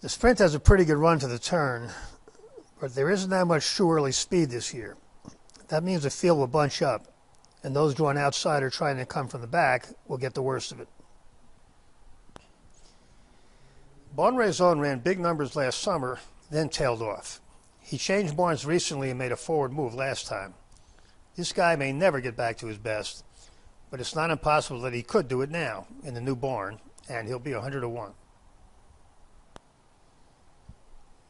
The sprint has a pretty good run to the turn, but there isn't that much true early speed this year. That means the field will bunch up, and those drawn outside or trying to come from the back will get the worst of it. Bon Raison ran big numbers last summer, then tailed off. He changed barns recently and made a forward move last time. This guy may never get back to his best, but it's not impossible that he could do it now in the new barn, and he'll be 100-1.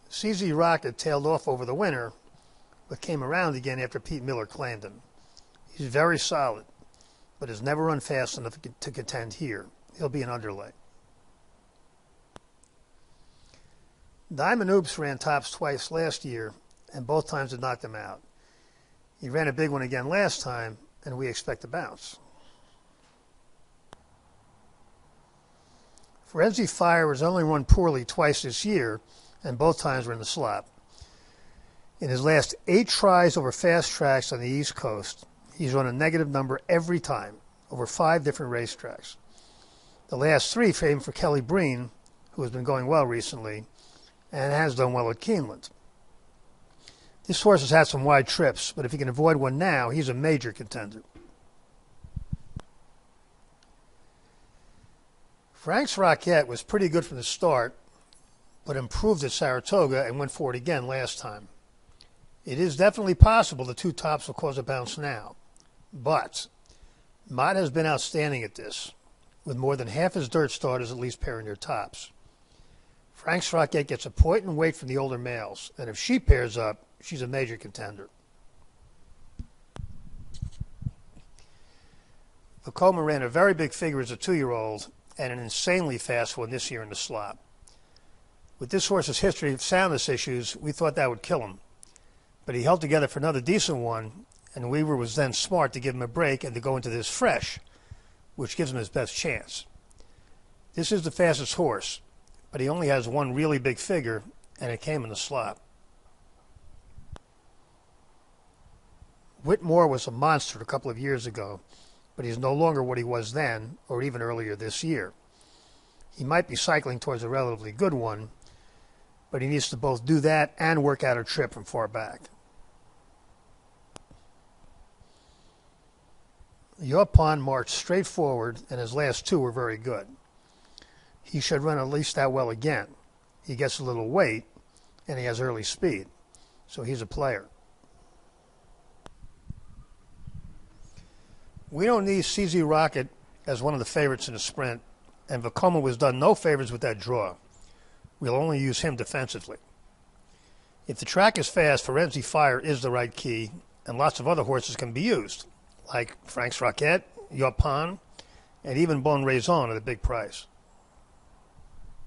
CZ Rocket tailed off over the winter, but came around again after Pete Miller claimed him. He's very solid, but has never run fast enough to contend here. He'll be an underlay. Diamond Oops ran tops twice last year, and both times it knocked him out. He ran a big one again last time, and we expect a bounce. Frenzy Fire has only run poorly twice this year, and both times were in the slop. In his last 8 tries over fast tracks on the East Coast, he's run a negative number every time, over 5 different racetracks. The last 3 came for Kelly Breen, who has been going well recently, and has done well at Keeneland. This horse has had some wide trips, but if he can avoid one now, he's a major contender. Frank's Rocket was pretty good from the start, but improved at Saratoga and went for it again last time. It is definitely possible the 2 tops will cause a bounce now, but Mott has been outstanding at this, with more than half his dirt starters at least pairing their tops. Frank's Rocket gets a point and weight from the older males, and if she pairs up, she's a major contender. Vekoma ran a very big figure as a 2-year-old and an insanely fast one this year in the slop. With this horse's history of soundness issues, we thought that would kill him. But he held together for another decent one, and Weaver was then smart to give him a break and to go into this fresh, which gives him his best chance. This is the fastest horse, but he only has one really big figure, and it came in the slop. Whitmore was a monster a couple of years ago, but he's no longer what he was then, or even earlier this year. He might be cycling towards a relatively good one, but he needs to both do that and work out a trip from far back. Yaupon marched straight forward, and his last 2 were very good. He should run at least that well again. He gets a little weight, and he has early speed, so he's a player. We don't need CZ Rocket as one of the favorites in the sprint, and Vekoma was done no favors with that draw. We'll only use him defensively. If the track is fast, Frenzy Fire is the right key, and lots of other horses can be used, like Frank's Rocket, Yaupon, and even Bon Raison at a big price.